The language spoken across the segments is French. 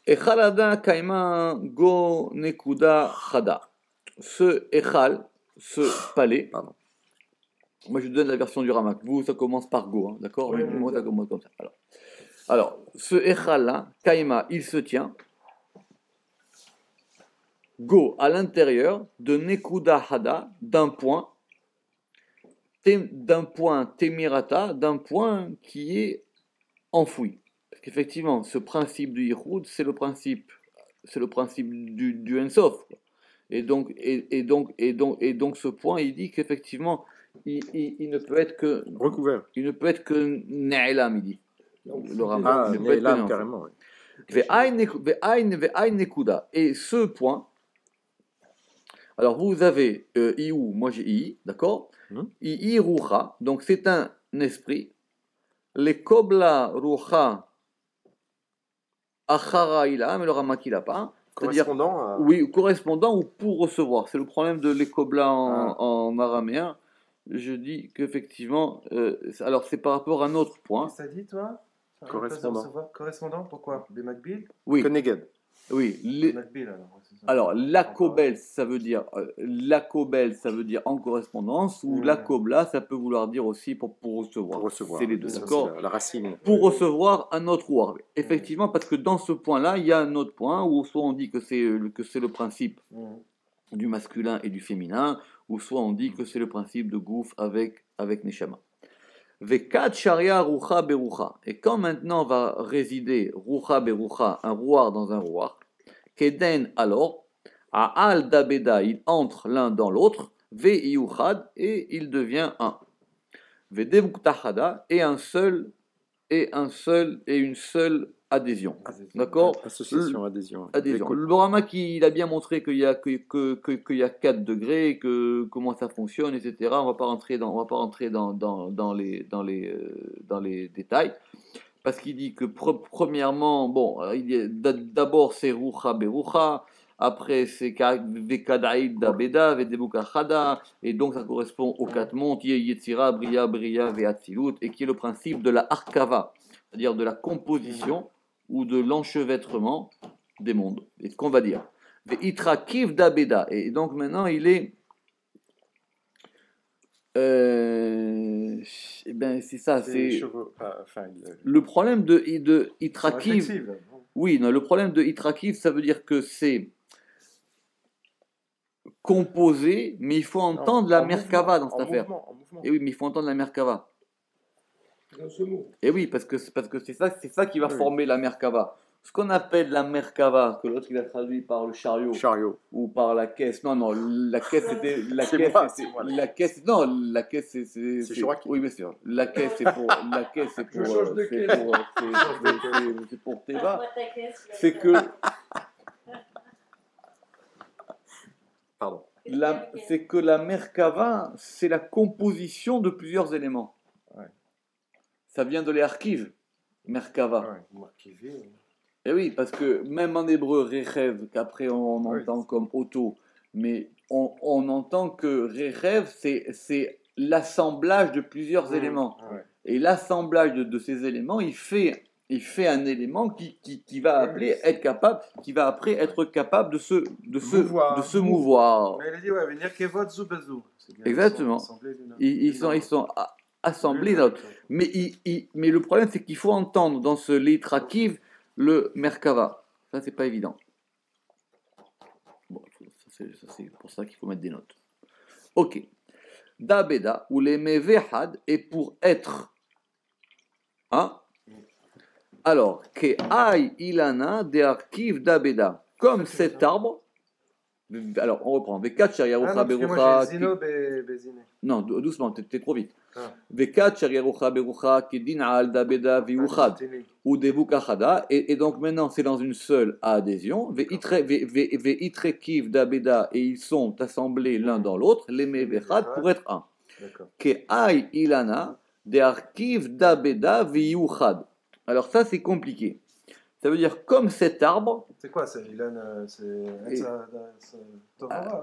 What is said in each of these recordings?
Echalada kaima go nekuda chada. Ce echal, ce palais, pardon. Moi je donne la version du Ramak. Vous, ça commence par go, hein, d'accord? Oui, moi, ça commence comme ça. Alors ce echal là, kaima, il se tient. Go à l'intérieur de nekuda hada, d'un point temirata, d'un point qui est enfoui. Parce qu'effectivement, ce principe du Yichud, c'est le principe du Ensof. Et donc, ce point, il dit qu'effectivement, il ne peut être que recouvert. Il ne peut être que Ne'elam, il dit. Le Rambam. Ah, Ne'elam, carrément. Oui. Ve'ain nekuda. Et ce point, alors vous avez Iou, moi j'ai I, d'accord? I rucha, donc c'est un esprit. Les kobla rucha achara ila, mais le Ramak il n'a pas. Correspondant Oui, correspondant ou pour recevoir. C'est le problème de l'ekobla en araméen. Je dis qu'effectivement, alors c'est par rapport à un autre point. Qu'est-ce que ça dit, toi? Correspondant. Correspondant, pourquoi? Des Makbil? Oui. Keneged. Oui. Makbil, alors lakobel, ça veut dire en correspondance, ou lakobla, ça peut vouloir dire aussi pour recevoir. Pour recevoir. C'est les deux, d'accord? La racine. Pour recevoir un autre ouar. Effectivement, parce que dans ce point-là, il y a un autre point où soit on dit que c'est le principe du masculin et du féminin, ou soit on dit que c'est le principe de gouf avec Neshama. Vekat sharia rucha berucha. Et quand maintenant va résider rucha berucha, un rouar dans un rouar, keden alors, à al dabeda, il entre l'un dans l'autre, ve iyuchad, et il devient un. Ve devuktahada, et une seule adhésion. D'accord? Association, adhésion. Le Ramak, il a bien montré qu'il y a 4 degrés, que comment ça fonctionne, etc. On va pas rentrer dans les détails, parce qu'il dit que premièrement, bon, d'abord c'est rucha berucha, après c'est vekadaïd dabeda, vedebukachada, et donc ça correspond aux 4 mondes, yetzira, bria, veatzilut, et qui est le principe de la arkava, c'est-à-dire de la composition ou de l'enchevêtrement des mondes. Et ce qu'on va dire. Itrakiv dabeda. Et donc maintenant il est. C'est ça. C'est le problème de Itrakiv. Oui, non, le problème de Itrakiv, ça veut dire que c'est composé, mais il faut entendre la Merkava dans cette affaire. Et oui, mais il faut entendre la Merkava. Et oui, parce que c'est ça qui va former la Merkava. Ce qu'on appelle la Merkava, que l'autre il a traduit par le chariot. Ou par la caisse. Non, la caisse c'était la caisse. Non, la caisse c'est Chouraki. Oui, bien sûr. La caisse c'est pour c'est pour Teva. C'est que pardon. C'est que la Merkava, c'est la composition de plusieurs éléments. Ça vient de l'archive, Merkava. Et oui, parce que même en hébreu, Rechev, qu'après on entend comme auto, mais on entend que Rechev, c'est l'assemblage de plusieurs éléments. Et l'assemblage de ces éléments, il fait un élément qui va être capable, qui va après être capable de se mouvoir. Mais il a dit, venir kevod zu bezu. Exactement. Ils sont assemblés. Mais le problème, c'est qu'il faut entendre dans ce litrakiv le Merkava. Ça, c'est pas évident. Bon, c'est pour ça qu'il faut mettre des notes. Ok. Dabeda, ou les mevehad, et pour être. Hein? Alors, ke ay ilana de arkiv dabeda. Comme cet arbre. Alors, on reprend. Vekat shariarucha berucha. Non, doucement, t'es trop vite. Vekat shariarucha berucha kidin al dabeda viuchad ou devukachada. Et donc maintenant, c'est dans une seule adhésion. Veitrekiv dabeda, et ils sont assemblés l'un dans l'autre. Les mevechad pour être un. Ke ay ilana de arkiv dabeda viuchad. Alors ça, c'est compliqué. Ça veut dire comme cet arbre. C'est quoi ça, Ilan?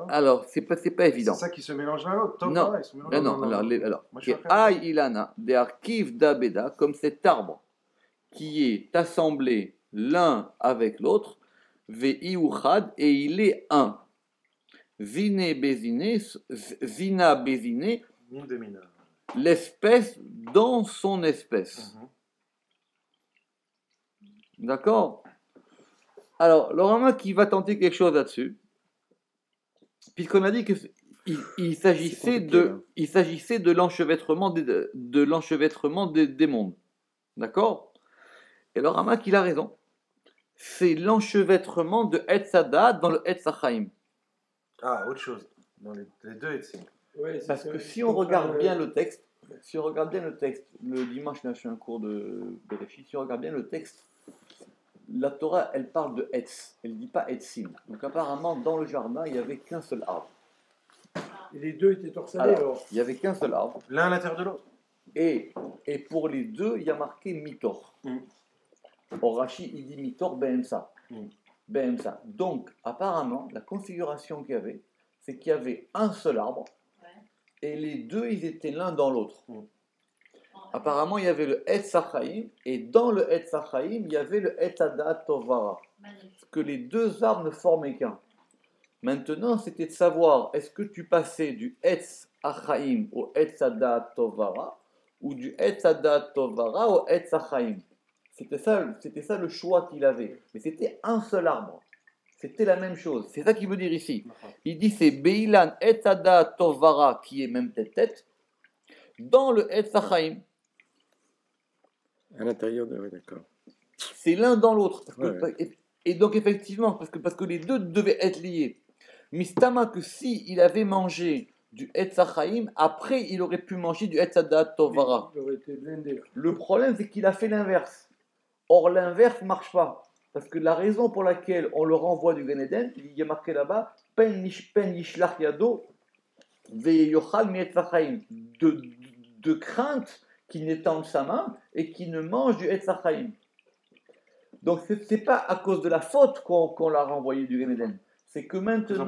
Alors, c'est pas évident. C'est ça qui se mélange à l'autre. Non, alors. Aï Ilana, de Arkiv d'Abeda, comme cet arbre qui est assemblé l'un avec l'autre, ve'iuchad, et il est un. Zine bezine, zina bezine, Mine de mina. l'espèce dans son espèce. D'accord? Alors, le Rama qui va tenter quelque chose là-dessus, puisqu'on a dit que il s'agissait de l'enchevêtrement des mondes. D'accord? Et le Rama qu'il a raison. C'est l'enchevêtrement de Etzadat dans le Etzachaim. Ah, autre chose. Dans les deux Etzim. Ouais, Parce que si on regarde bien le texte, le dimanche, là, je fais un cours de Bereshit, si on regarde bien le texte, la Torah, elle parle de Etz, elle ne dit pas Etzim. Donc apparemment, dans le jardin, il n'y avait qu'un seul arbre. Et les deux étaient torsadés alors. Il n'y avait qu'un seul arbre. L'un à l'intérieur de l'autre. Et pour les deux, il y a marqué Mitor. Or, Rashi, il dit Mitor Be'emsa. Be'emsa. Donc, apparemment, la configuration qu'il y avait, c'est qu'il y avait un seul arbre, et les deux, ils étaient l'un dans l'autre. Apparemment, il y avait le Etz Hachaim, et dans le Etz Hachaim, il y avait le Etz Hadat Tovara. Que les deux arbres ne formaient qu'un. Maintenant, c'était de savoir, est-ce que tu passais du Etz Hachaim au Etz Hadat Tovara, ou du Etz Hadat Tovara au Etz Hachaim. C'était ça le choix qu'il avait. Mais c'était un seul arbre. C'était la même chose. C'est ça qu'il veut dire ici. Il dit c'est Beilan Etz Hadat Tovara, qui est même tête, dans le Etz Hachaim. À l'intérieur de. Oui, d'accord. C'est l'un dans l'autre. Ouais. Et donc, effectivement, parce que les deux devaient être liés. Mistama, que si il avait mangé du Etz Hachaim, après, il aurait pu manger du Etz Hadat Tovara. Il aurait été blindé. Le problème, c'est qu'il a fait l'inverse. Or, l'inverse ne marche pas. Parce que la raison pour laquelle on le renvoie du Gan Eden, il y a marqué là-bas, pen yishlach yado ve'yochal mi Etz Hachaim. De crainte qu'il n'étende sa main et qu'il ne mange du Etz Hachaim. Donc, ce n'est pas à cause de la faute qu'on l'a renvoyé du Gan Eden. C'est que maintenant,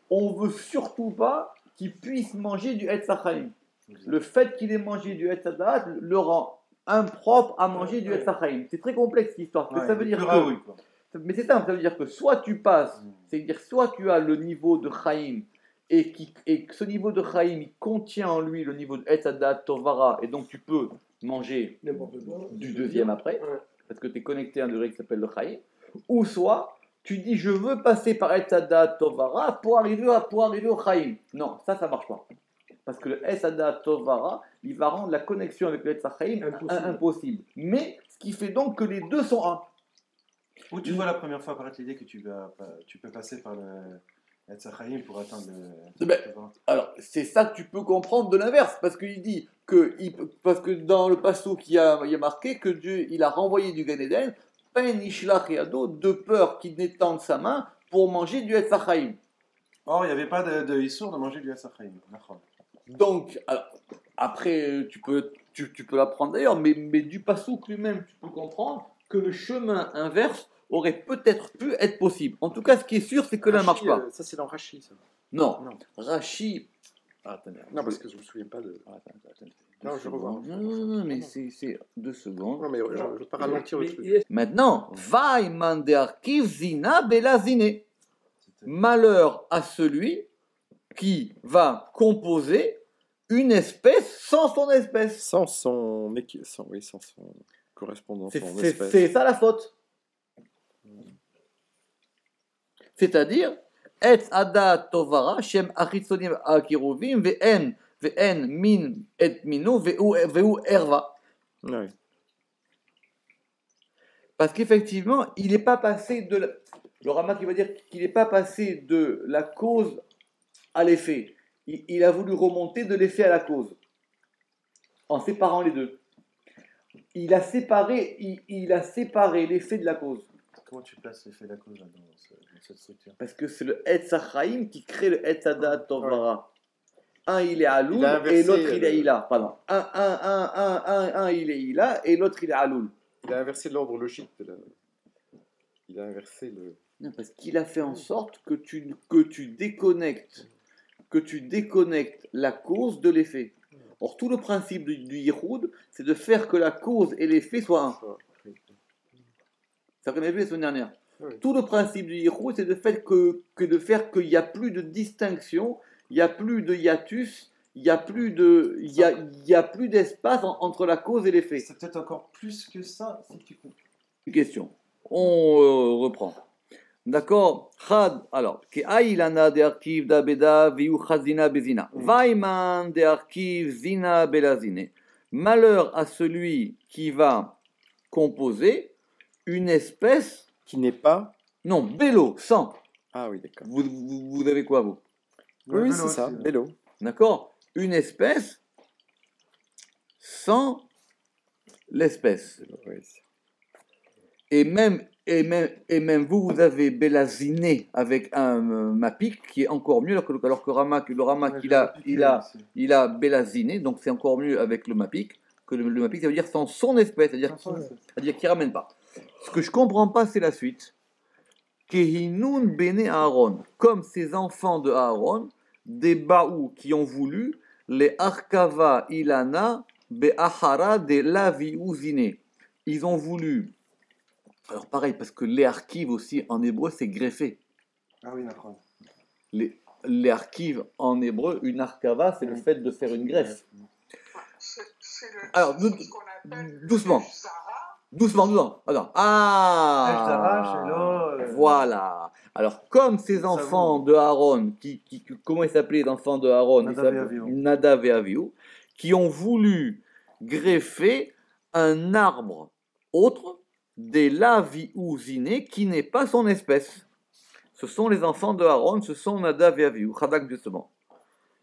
on ne veut surtout pas qu'il puisse manger du Etz Hachaim. Le fait qu'il ait mangé du Etz Hadat le rend impropre à manger du Etz Hachaim. C'est très complexe cette histoire. Mais ça veut dire mais c'est simple, ça veut dire que soit tu passes, c'est-à-dire soit tu as le niveau de Chaim et que ce niveau de Chaim il contient en lui le niveau de Etz Hadat Tovara et donc tu peux manger du deuxième après parce que tu es connecté à un degré qui s'appelle le Chaim, ou soit tu dis je veux passer par Etz Hadat Tovara pour arriver au Chaim. Non, ça marche pas. Parce que le Etz Hadat Tovara, il va rendre la connexion avec le Etz Hachaim impossible. Mais ce qui fait donc que les deux sont un. Où tu vois la première fois apparaître l'idée que tu peux passer par le Etz Hachaim pour atteindre le. Alors, c'est ça que tu peux comprendre de l'inverse. Parce qu'il dit parce que dans le passouk, il y a marqué que Dieu il a renvoyé du Gan Eden, pen ishlach yado, de peur qu'il n'étende sa main pour manger du Etz Hachaim. Or, il n'y avait pas de Issour de manger du Etz Hachaim. Donc, alors, après, tu peux l'apprendre d'ailleurs, mais du passouk lui-même, tu peux comprendre que le chemin inverse aurait peut-être pu être possible. En tout cas, ce qui est sûr, c'est que là, ne marche pas. Ça, c'est dans Rashi, ça. Non. Rashi. Attendez. Non, parce que je ne me souviens pas de. Attends. Non, je revois. Non, mais c'est 2 secondes. Non, mais je ne veux pas ralentir le truc. Maintenant, vai mandearkiv zina belazine. Malheur à celui qui va composer une espèce sans son espèce. Sans son correspondant, son espèce. C'est ça la faute. C'est-à-dire, Etz Hadat Tovara, Shem Achitzonim Akiruvim, Ve'en Min et Mino, Ve'u Erva. Oui. Parce qu'effectivement, il n'est pas passé de. Le Rama qui va dire qu'il n'est pas passé de la cause à l'effet. Il a voulu remonter de l'effet à la cause, en séparant les deux. Il a séparé l'effet de la cause. Comment tu places l'effet de la cause dans cette structure? Parce que c'est le Etz Hachaim qui crée le Etz Hadat Tovara. Un il est Aloul et l'autre il est Ila. Pardon. Un il est Ila et l'autre il est Aloul. Il a inversé l'ordre logique de la. Il a inversé le. Non, parce qu'il a fait en sorte que tu déconnectes la cause de l'effet. Or, tout le principe du Yichud, c'est de faire que la cause et l'effet soient un. Ça qu'on avait vu la semaine dernière. Oui. Tout le principe du yichud, c'est de faire qu'il n'y a plus de distinction, il n'y a plus de hiatus, il n'y a plus d'espace entre la cause et l'effet. C'est peut-être encore plus que ça si tu comprends. Une question. On reprend. D'accord. Chad. Alors, que aïlana de arkiv da beda viu chazina bezina. Vaiman de arkiv zina belazine. Malheur à celui qui va composer une espèce. Qui n'est pas. Non, bélo, sans. Ah oui, d'accord. Vous avez quoi, vous? Oui, vélo c'est ça, aussi, ouais. vélo. D'accord. Une espèce sans l'espèce. Oui. Et même vous avez bélaziné avec un mapik qui est encore mieux, alors que le ramak Ouais, il je a, l'ai il a, piqué aussi. il a bélaziné, donc c'est encore mieux avec le mapik, que le mapik ça veut dire sans son espèce, c'est-à-dire qu'il ne ramène pas. Ce que je ne comprends pas, c'est la suite. Kehinun bene Aaron, comme ces enfants de Aaron, des Baou qui ont voulu, les Arkava Ilana Be'ahara de Lavi Uzine. Ils ont voulu. Alors pareil, parce que les archives aussi en hébreu c'est greffé. Ah oui, d'accord. Les archives en hébreu, une arkava c'est le fait de faire une greffe. Alors, doucement. Doucement. Attends. Ah voilà. Alors, comme ces enfants de Aaron, comment ils s'appelaient les enfants de Aaron? Nadav et Avihu, qui ont voulu greffer un arbre autre des laviouzinés qui n'est pas son espèce. Ce sont les enfants de Aaron, ce sont Nadav et Avihu, Chadak justement.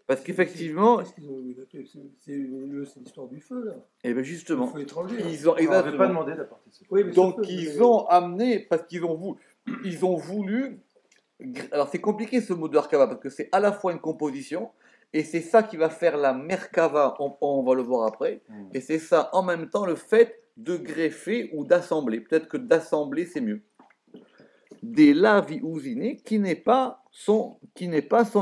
Parce qu'effectivement. C'est l'histoire du feu, là. Et bien justement. Le feu étranger. On n'avait pas demandé de participer. Oui, mais donc ils ont amené, parce qu'ils ont voulu. Alors c'est compliqué ce mot de Arkava, parce que c'est à la fois une composition, et c'est ça qui va faire la Merkava, on va le voir après, et c'est ça en même temps le fait de greffer ou d'assembler. Peut-être que d'assembler c'est mieux. Des laviouzinés qui n'est pas son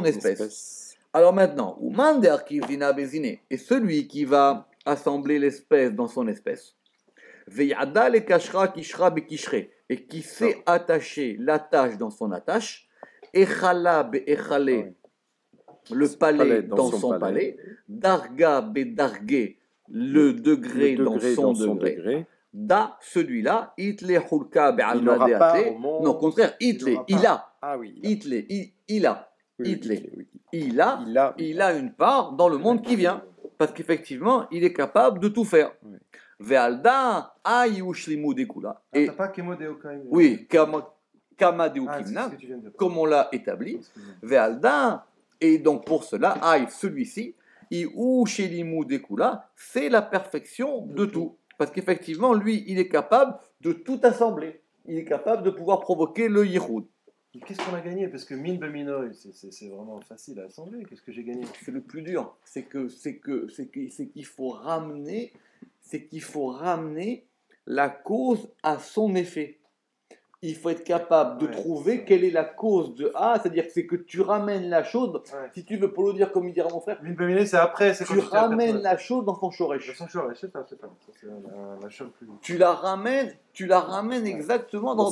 espèce. Alors maintenant, Ouman de Arkivzina Bezine, et celui qui va assembler l'espèce dans son espèce, Veyada le Kashra Kishra Bekishre, et qui sait attacher l'attache dans son attache, Echala Beechale, le palais dans son palais, Darga Bedarge, le degré dans son degré. Da, celui-là, Itle Hulka Be'almadeate. Non, au contraire, Itle, il a. Ah oui. Itle, il a. Itle. Il a une part dans le monde qui vient. Parce qu'effectivement, il est capable de tout faire. Ve'alda ayushlimu dekula. Ah, t'as pas Kemo Deokaim. Oui, Kama Deukimna, comme on l'a établi. Ve'alda, et donc pour cela, celui-ci, Iushlimu dekula, c'est la perfection de tout. Parce qu'effectivement, lui, il est capable de tout assembler. Il est capable de pouvoir provoquer le yichud. Qu'est-ce qu'on a gagné? Parce que min beminoï, c'est vraiment facile à assembler. Qu'est-ce que j'ai gagné? C'est le plus dur. C'est qu'il faut ramener la cause à son effet. Il faut être capable de trouver quelle est la cause de A, c'est-à-dire que c'est que tu ramènes la chose, si tu veux, pour le dire comme il dira mon frère, min beminoï, c'est après. Tu ramènes la chose dans son shoresh. Son shoresh, c'est ça. C'est la chose plus. Tu la ramènes exactement dans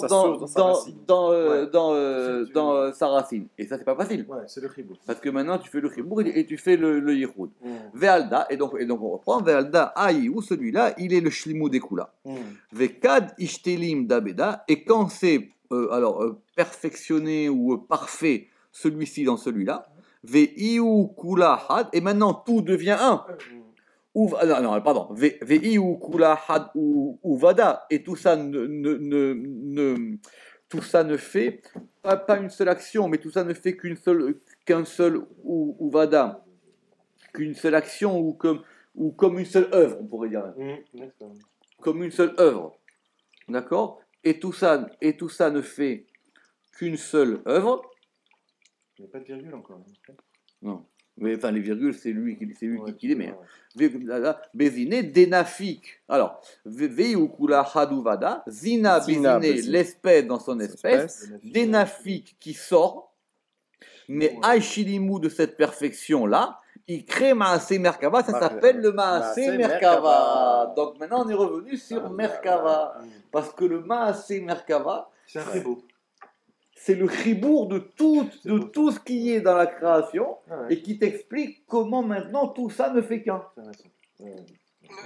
sa racine. Et ça, c'est pas facile. Ouais, c'est le chibou. Parce que maintenant, tu fais le chibou et tu fais le yichud. Ve'alda, et donc on reprend, Ve'alda aïou, celui-là, il est le shlimou dekula. Ve'kad ishtelim dabeda, et quand c'est perfectionné ou parfait, celui-ci dans celui-là, Ve'iou kula had, et maintenant tout devient un. Ve'iou kula had ou vada, et tout ça tout ça ne fait pas une seule action, mais tout ça ne fait qu'un seul ou vada, qu'une seule action ou comme une seule œuvre, on pourrait dire. Comme une seule œuvre. D'accord? Et tout ça ne fait qu'une seule œuvre. Il n'y a pas de virgule encore. Non. Mais enfin, les virgules, c'est lui qui les met. Béziné, dénafik. Alors, veikula haduvada, zina béziné, l'espèce dans son espèce, dénafik qui sort, mais aïchilimou de cette perfection-là, il crée Maaseh Merkava, ça Bah, s'appelle le Maaseh Maaseh Merkava. Merkava. Donc maintenant on est revenu sur Merkava. Parce que le Maaseh Merkava, C'est un très beau. c'est le chibour de tout ce qui est dans la création Ah ouais, et qui t'explique comment maintenant tout ça ne fait qu'un. c'est intéressant.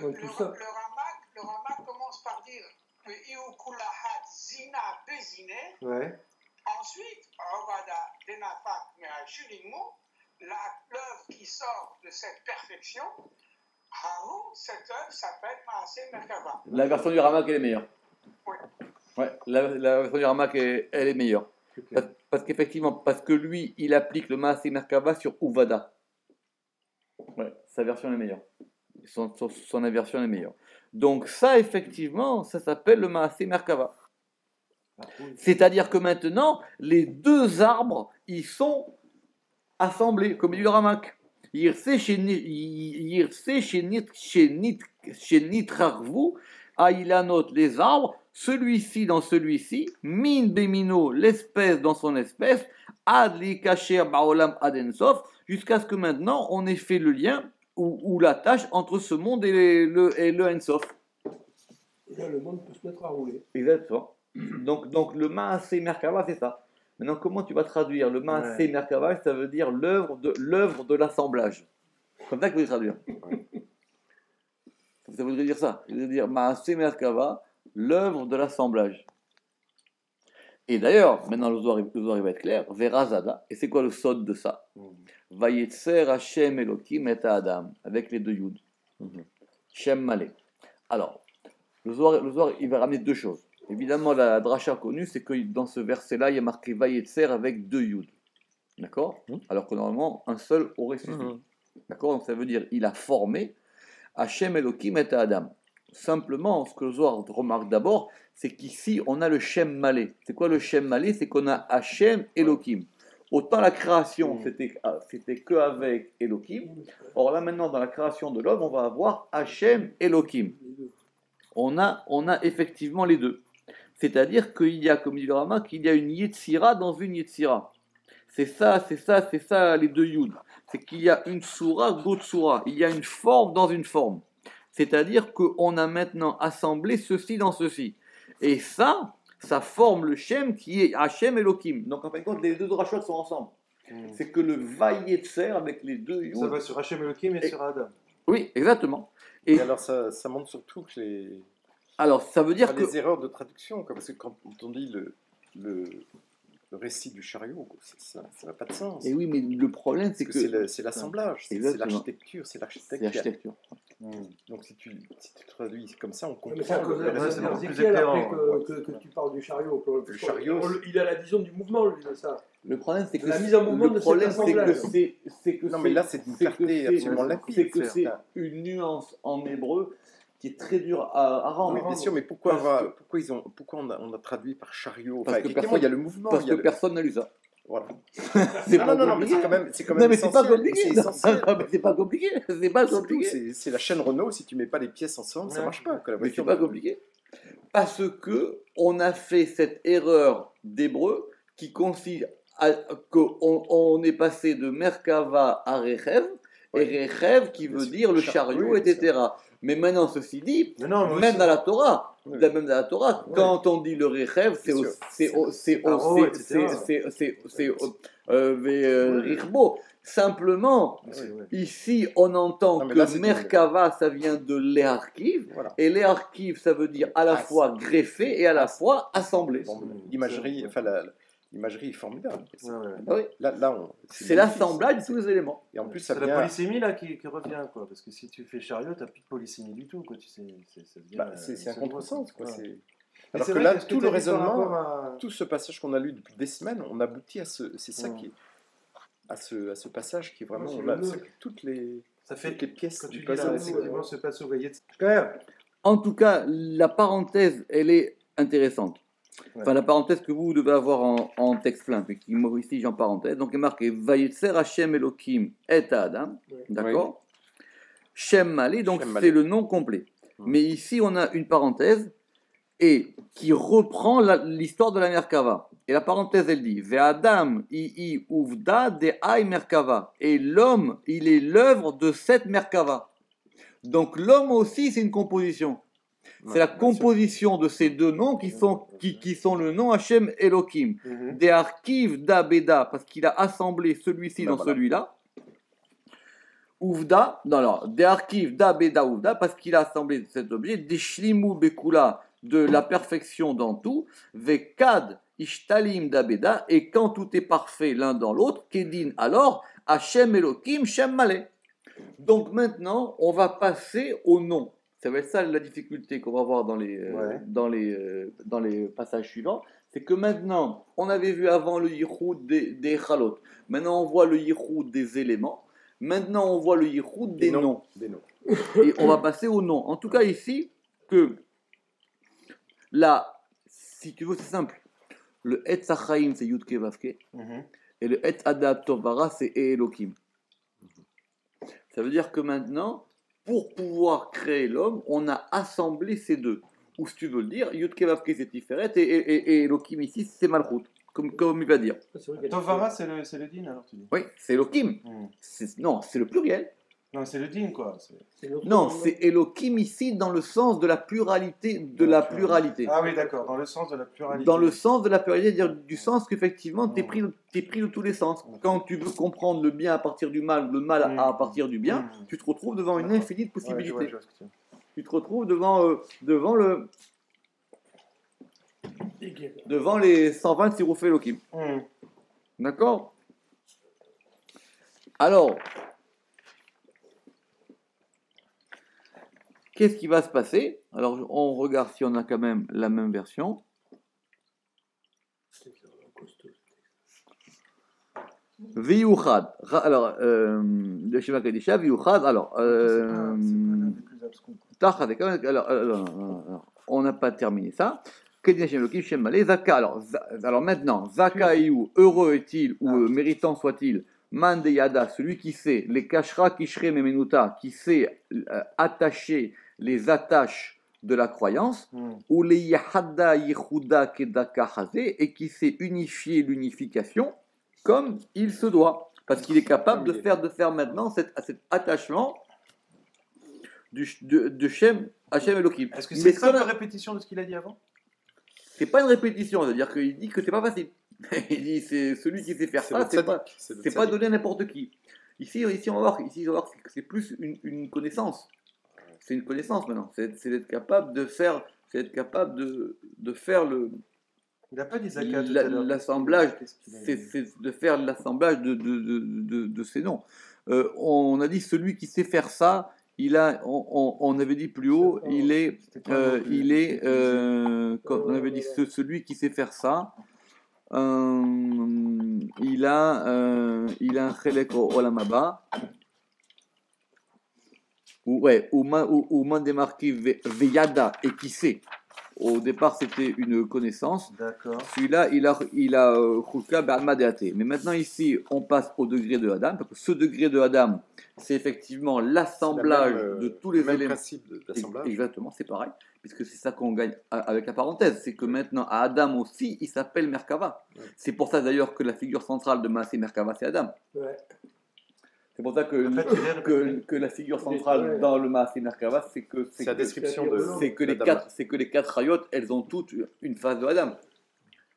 Ouais, tout ça. Le Ramak commence par dire que Iukulahat Zina Bezine. Ouais. Ensuite, Ovada Denafak Me'ashilimu, l'œuvre qui sort de cette perfection, cette œuvre s'appelle Maaseh Merkava. La version du Ramak elle est meilleure. Oui. Ouais, la version du Ramak elle est meilleure. Parce qu'effectivement, parce que lui, il applique le Maaseh Merkava sur Uvada. Ouais, sa version est meilleure. Son inversion est meilleure. Donc ça, effectivement, ça s'appelle le Maaseh Merkava. Ah, oui. C'est-à-dire que maintenant, les deux arbres, ils sont assemblés, comme dit le Ramak. Yirse shenitrarvu, ailanot, les arbres, celui-ci dans celui-ci, min bemino, l'espèce dans son espèce, ad li kacher baolam ad ensof, jusqu'à ce que maintenant on ait fait le lien ou la tâche entre ce monde et le ensof. Et là, le monde peut se mettre à rouler. Exactement. Donc le Maaseh Merkava, c'est ça. Maintenant, comment tu vas traduire le Maaseh Merkava? Ça veut dire l'œuvre de l'assemblage. Comme ça que vous voulez traduire. Ça voudrait dire ça. Ça veut dire Maaseh Merkava, l'œuvre de l'assemblage. Et d'ailleurs, maintenant le Zohar va être clair, Verazada, et c'est quoi le sod de ça? Vayetzer Hashem Elokim et Adam, avec les deux Yud. Shem Malé. Alors, le Zohar, il va ramener deux choses. Évidemment, la dracha connue, c'est que dans ce verset-là, il y a marqué Vayetzer avec deux Yud. D'accord? Alors que normalement, un seul aurait suffi. D'accord? Donc ça veut dire, il a formé Hashem Elokim et Adam. Simplement, ce que le Zohar remarque d'abord, c'est qu'ici, on a le Shem Malé. C'est quoi le Shem Malé? C'est qu'on a Hashem Elokim. Autant la création, c'était que avec Elokim. Or là, maintenant, dans la création de l'homme, on va avoir Hashem Elokim. On a effectivement les deux. C'est-à-dire qu'il y a, comme dit le Rama, qu'il y a une Yetzira dans une Yetzira. C'est ça, les deux Yud. C'est qu'il y a une Soura, d'autres Soura. Il y a une forme dans une forme. C'est-à-dire qu'on a maintenant assemblé ceci dans ceci. Et ça forme le Shem qui est Hashem Elokim. Donc en fin de compte, les deux drachot sont ensemble. C'est que le Vayetzer avec les deux Yud. Ça va sur Hashem Elohim et sur Adam. Oui, exactement. Et alors, ça montre surtout que Alors, ça veut dire que... les erreurs de traduction, quoi, parce que quand on dit le récit du chariot, ça n'a pas de sens. Et oui, mais le problème, c'est Parce que... c'est l'assemblage, c'est Exactement. l'architecture, c'est l'architecte. l'architecture. Donc si tu traduis comme ça, on comprend. Mais c'est à cause de le ouais, raisonnement. c'est la bon, plus Ézéchiel, après éclairant, que tu parles du chariot. Le chariot, Il a la vision du mouvement, lui, de ça. Le problème, c'est que... La mise en mouvement de le cet problème, assemblage. c'est que Non, mais là, c'est une clarté absolument limpide. C'est que c'est certes. une nuance en hébreu qui est très dure à rendre. Oui, bien sûr, mais pourquoi Parce on a traduit par chariot? Parce Enfin, que effectivement, il y a le mouvement. Parce il y a que personne n'a lu ça. Voilà. C'est Non, mais c'est quand même Non, mais c'est pas essentiel. compliqué. C'est Non, essentiel. mais c'est pas compliqué. C'est pas C'est tout, compliqué. c'est la chaîne Renault, si tu mets pas les pièces ensemble, ça Ouais. marche pas. Que la Mais c'est voiture pas compliqué. Parce que on a fait cette erreur d'hébreu qui consiste à qu'on est passé de Merkava à Rechev, Oui. et Rechev qui Bien veut sûr. dire le chariot, Oui, etc. Mais maintenant, ceci dit, Mais non, mais même aussi- dans la Torah, Oui. même dans la Torah, Oui. quand on dit le Rechev, c'est Bien sûr. c'est Paro, etc. Richbo. Simplement, Ouais, ouais. ici, on entend Non, mais que là, c'est Merkava, ça vient de Leharkiv, Voilà. et Leharkiv, ça veut dire à la fois greffé et à la fois assemblé. Bon, l'imagerie, enfin l'imagerie est formidable. Ouais, ouais. Ah oui. Là, C'est l'assemblage de tous les éléments. Et en plus, ça C'est la vient. polysémie là qui revient, quoi. Parce que si tu fais chariot, t'as plus de polysémie du tout, quoi. Tu sais, ça devient, Bah, c'est un contresens, quoi. Ouais. C'est- Mais Alors c'est que vrai là, ce tout t'as le dit par raisonnement, rapport à- tout ce passage qu'on a lu depuis des semaines, on aboutit à ce. C'est ça Ouais. qui est. À ce passage qui est vraiment. Ouais, là, c'est le c'est que toutes les pièces Quand tu du lis là, puzzle. effectivement, ce passe au voyez. Claire. En tout cas, la parenthèse, elle est intéressante. Ouais. Enfin, la parenthèse que vous devez avoir en texte plein, mais qui ici j'ai en parenthèse. Donc, il est marqué Vayetzer Hashem Elokim et Adam. Ouais. D'accord. Shem Malé, donc Shem Malé. c'est le nom complet. Mais ici, on a une parenthèse. et qui reprend l'histoire de la Merkava. Et la parenthèse, elle dit Ve'adam i uvda de ay Merkava. Et l'homme, il est l'œuvre de cette Merkava. Donc l'homme aussi, c'est une composition. C'est la composition de ces deux noms qui sont le nom Hachem Elohim. Mhm. Des archives d'Abeda, parce qu'il a assemblé celui-ci dans Voilà. celui-là. Ouvda, non, alors, des archives d'Abeda Ouvda, parce qu'il a assemblé cet objet. Des Shlimu Bekula, de la perfection dans tout. Vekad Ishtalim d'Abeda, et quand tout est parfait l'un dans l'autre, Kedin, alors, Hachem Elohim, Shem Malé. Donc maintenant, on va passer au nom. Ça va être ça la difficulté qu'on va voir dans les passages suivants. C'est que maintenant, on avait vu avant le yichoud des chalot. Maintenant, on voit le yichoud des éléments. Maintenant, on voit le yichoud des noms. Des noms. Et on va passer au nom. En tout cas, ici, que là, si tu veux, c'est simple. Le Et Sachaim, c'est Yudke Vavke. Mhm. Et le Et Adab Tovara, c'est Elokim. Ça veut dire que maintenant, pour pouvoir créer l'homme, on a assemblé ces deux. Ou si tu veux le dire, Yudke Vavke c'est Tiferet et Elohim ici c'est Malchut, comme il va dire. C'est vrai qu'il y a Tovara, c'est le din, alors tu dis. Oui, c'est Elohim. Mhm. Non, c'est le pluriel. Non, c'est le din, quoi. c'est notre Non, nom, c'est Elohim ici dans le sens de la pluralité de la pluralité. Ah oui, d'accord, dans le sens de la pluralité. Dans le sens de la pluralité, c'est-à-dire du sens qu'effectivement, tu es pris de tous les sens. Quand tu veux comprendre le bien à partir du mal, le mal à partir du bien, tu te retrouves devant une infinie de Ouais, possibilités. je vois ce que tu veux. Tu te retrouves devant Égale. devant les 120 Siroufé Elohim. Mhm. D'accord? Alors, qu'est-ce qui va se passer? Alors, on regarde si on a quand même la même version. C'est costaud. Viyuchad. Alors, le Shema Kadisha, Viyuchad. Alors, C'est pas le plus abscon. Tachad, alors, on n'a pas terminé ça. Kedin Hashem Elohim, Shem Malé, Zaka. Alors maintenant, Zaka Iou, heureux est-il ou méritant soit-il, Man de Yada, celui qui sait, les Kashra Kishre Memenuta, qui sait attacher les attaches de la croyance, Mhm. ou les Yahada Yehuda Kedaka Hazé, et qui sait unifier l'unification comme il se doit. Parce qu'il est capable de faire maintenant cet attachement de Shem, Hashem Elohim. Est-ce que Mais c'est ce ça qu'on la a- répétition de ce qu'il a dit avant? c'est pas une répétition, c'est-à-dire qu'il dit que c'est pas facile. Il dit c'est celui qui sait faire C'est ça, le c'est pas, tzaddik, c'est le c'est pas tzaddik. donné à n'importe qui. Ici, on va voir que c'est plus une connaissance. C'est une connaissance maintenant. C'est d'être capable de faire, de faire Il n'a pas dit Zaka tout à l'heure. l'assemblage. Qu'est-ce qu'il a dit? C'est de faire l'assemblage de ces noms. On a dit celui qui sait faire ça. On avait dit plus haut, il est, C'était quoi le mot que- il est, que- comme on avait dit, celui qui sait faire ça, il a un chelek au olam haba, ou man démarqué veyada, et qui sait. Au départ, c'était une connaissance. D'accord. Celui-là, il a chulka b'alma deate. Mais maintenant ici, on passe au degré de Adam, parce que ce degré de Adam, c'est effectivement l'assemblage de tous les le même éléments. principe d'assemblage. Exactement, c'est pareil, puisque c'est ça qu'on gagne avec la parenthèse, c'est que maintenant à Adam aussi, il s'appelle Merkava. Ouais. C'est pour ça d'ailleurs que la figure centrale de Maaseh Merkava, c'est Adam. Ouais. C'est pour ça que, En fait, il est répété. que la figure centrale dans le Maaseh Merkava, c'est que C'est la description de. c'est que les d'Adam. quatre, c'est que les quatre rayot, elles ont toutes une face de Adam.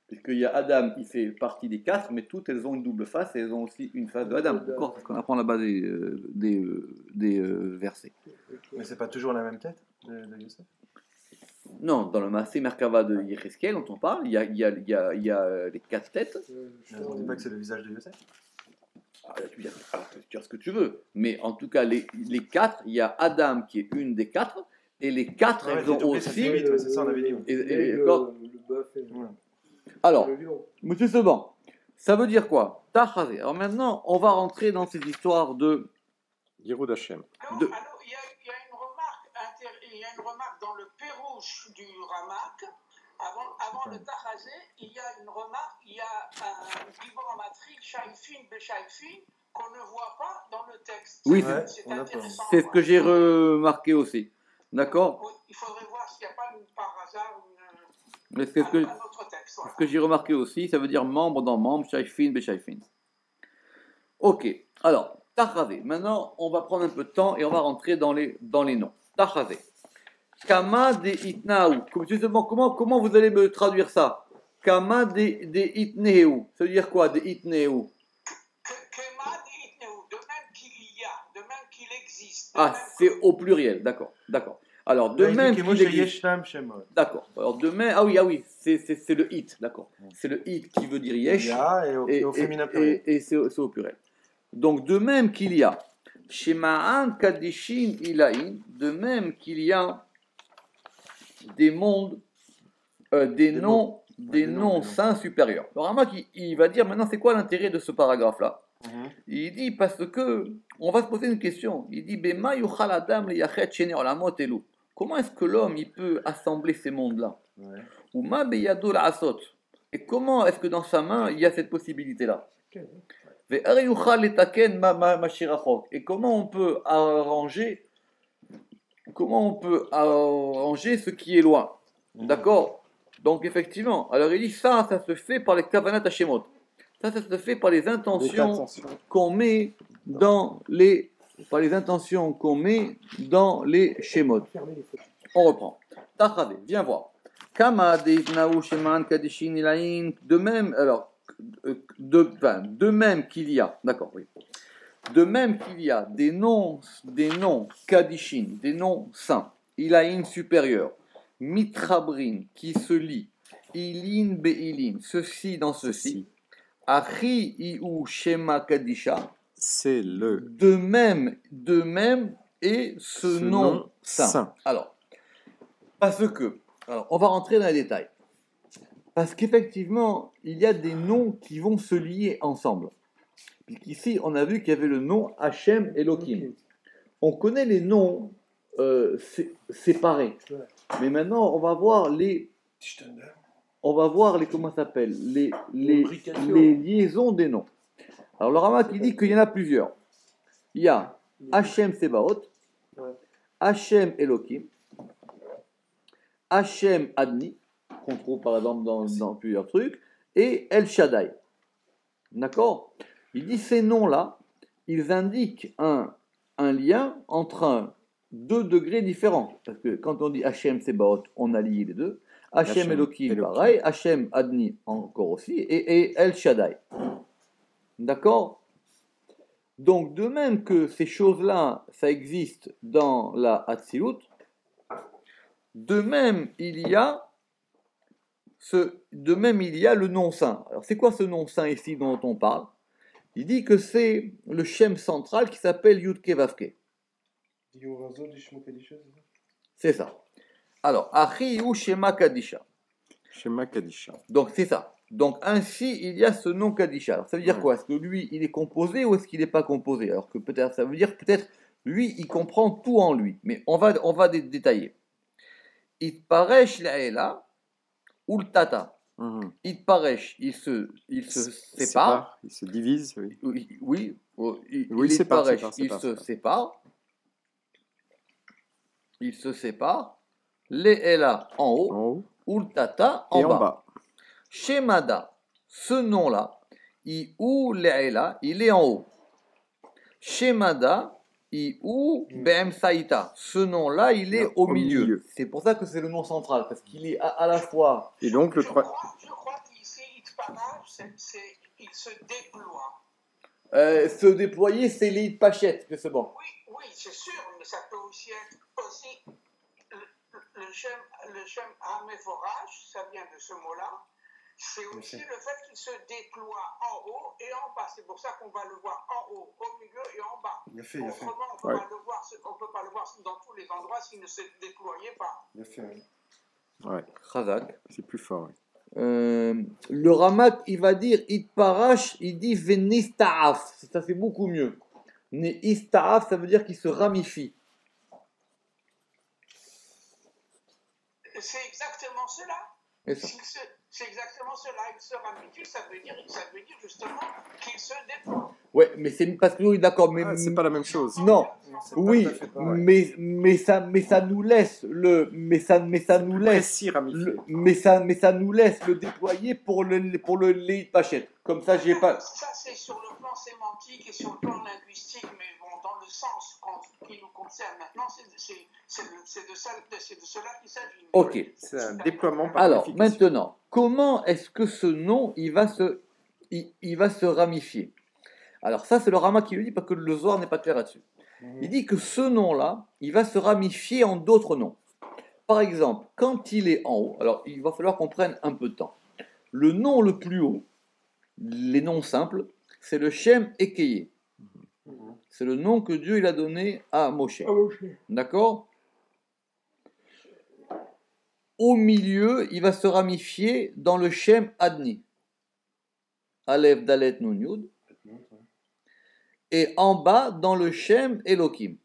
Puisqu'il y a Adam, il fait partie des quatre, mais toutes elles ont une double face et elles ont aussi une face de Adam. D'accord, c'est ce qu'on apprend là-bas des versets. Mais c'est pas toujours la même tête de Youssef? Non, dans le Maaseh Merkava de Yecheskel, dont on parle, il y a les quatre têtes. On dit pas que c'est le visage de Youssef? Tu dis ce que tu veux, mais en tout cas, les quatre, il y a Adam qui est une des quatre, et les quatre, Ouais, elles ont j'ai oublié, ça aussi. fait huit, ouais, c'est ça, on avait dit. Ouais. D'accord. Le bœuf et Ouais. Alors, le lion. monsieur Seban, ça veut dire quoi? Tachazé. Alors maintenant, on va rentrer dans ces histoires de. Yirud Hashem. Alors, De- il y a une remarque dans le Pérouche du Ramak. Avant le Tachazé, il y a une remarque, il y a un giboramatrik, shaifin, beshaifin, qu'on ne voit pas dans le texte. Oui, c'est on l'a pas. intéressant. C'est ce que j'ai remarqué aussi. D'accord? Oui, il faudrait voir s'il n'y a pas par hasard Mais c'est un autre texte. Voilà. ce que j'ai remarqué aussi, ça veut dire membre dans membre, shaifin, beshaifin. Ok, alors, tachavé. Maintenant, on va prendre un peu de temps et on va rentrer dans les noms. Tachavé. Kama de itnaou. Justement, comment vous allez me traduire ça? Kama de itneu. Ça veut dire quoi, de itneu? De même qu'il y a, de même qu'il existe. Ah, c'est au pluriel, d'accord. Alors, de même qu'il existe. D'accord. Alors, de même, ah oui, c'est le it, d'accord. C'est le it qui veut dire yesh. Et au féminin pluriel. Et c'est au pluriel. Donc, de même qu'il y a, Shema'an Kadishin Ilaïn, de même qu'il y a des mondes, des noms saints supérieurs. Alors, Ramak, il va dire maintenant, c'est quoi l'intérêt de ce paragraphe-là? Il dit parce que on va se poser une question. Il dit Bema yuchal adam liyachet shene olamot elu. Comment est-ce que l'homme il peut assembler ces mondes-là? Ou ma beyado la'asot. Et comment est-ce que dans sa main il y a cette possibilité-là? Ve'er yuchal letaken ma shirachok. Et comment on peut arranger ce qui est loin? D'accord? Donc effectivement, alors il dit ça se fait par les kavanat hashemot. Ça se fait par les intentions qu'on met dans les shemot. On reprend. Tachavé, viens voir. Kama deitnaou sheman kadishin ilain. De même, alors, de même qu'il y a, d'accord, oui. De même qu'il y a des noms kadishin, des noms saints, ilain supérieur, mitrabrin qui se lit, ilin beilin, ceci dans ceci. Achi iou shema kadisha. C'est le. De même et ce nom saint. Alors, on va rentrer dans les détails. Parce qu'effectivement, il y a des noms qui vont se lier ensemble. Ici, on a vu qu'il y avait le nom Hachem Elohim. On connaît les noms séparés. Mais maintenant, on va voir les comment ça s'appelle, les liaisons des noms. Alors le Ramak il dit qu'il y en a plusieurs. Il y a Hachem Sebaot, Hachem Elohim, Hachem Adni, qu'on trouve par exemple dans plusieurs trucs, et El Shaddai. D'accord? Il dit ces noms-là, ils indiquent un lien entre deux degrés différents. Parce que quand on dit Hachem Sebaot, on a lié les deux. Hachem Elohim, pareil. Hachem Adni, encore aussi. Et El Shaddai. D'accord? Donc, de même que ces choses-là, ça existe dans la Hatzilut, de même, il y a le nom saint. Alors, c'est quoi ce nom saint ici dont on parle? Il dit que c'est le Shem central qui s'appelle Yudke Vavke. C'est ça. Alors, Achi ou Shema Kadisha. Shema Kadisha. Donc, c'est ça. Donc, ainsi, il y a ce nom Kadisha. Alors, ça veut dire quoi? Est-ce que lui, il est composé ou est-ce qu'il n'est pas composé? Alors que peut-être, ça veut dire peut-être, lui, il comprend tout en lui. Mais on va détailler. Itparesh la'ela ou le tata. Itparesh, il se sépare. Il se divise, oui. Oui, il se sépare. Il se sépare. Le'ela en haut. Ou le tata en bas. Shemada, ce nom-là, ou le'ela, il est en haut. Shemada, ou be'em saïta, ce nom-là, il est au milieu. C'est pour ça que c'est le nom central, parce qu'il est à la fois. Et donc le Je crois qu'ici, il se déploie. Se déployer, c'est les pachettes, que c'est bon. Oui, c'est sûr, mais ça peut aussi être le Shem Hameforach, ça vient de ce mot-là. C'est aussi le fait qu'il se déploie en haut et en bas. C'est pour ça qu'on va le voir en haut, au milieu et en bas. Autrement, on ne peut pas le voir dans tous les endroits s'il ne se déployait pas. Ouais. Chazak. C'est plus fort. Le Ramak, il va dire Itparash, il dit Venista'af. Ça, c'est beaucoup mieux. Ista'af, ça veut dire qu'il se ramifie. C'est exactement cela. C'est exactement cela. Il se ramifie, ça veut dire justement qu'il se déploie. Ouais, mais c'est parce que oui, d'accord, mais Ah, c'est pas la même chose. non, Non, c'est pas oui, tout à fait pareil. mais ça nous laisse mais ça nous laisse Précis ramifié. mais ça nous laisse le déployer pour le Leit Pachet. Comme ça, j'ai pas. Ça, c'est sur le plan sémantique et sur le plan linguistique, mais bon, dans le sens qui nous concerne maintenant, c'est de cela qu'il s'agit. Ok. C'est un déploiement par Alors, ramification. maintenant, comment est-ce que ce nom, il va se ramifier? Alors ça, c'est le Rama qui le dit, parce que le Zohar n'est pas clair là-dessus. Il dit que ce nom-là, il va se ramifier en d'autres noms. Par exemple, quand il est en haut, alors il va falloir qu'on prenne un peu de temps. Le nom le plus haut, les noms simples, c'est le Shem Ekeye. C'est le nom que Dieu il a donné à Moshe. Ah, ok. D'accord? Au milieu, il va se ramifier dans le Shem Adni. Aleph, Dalet, Nun, Yud. Et en bas, dans le Shem Elohim.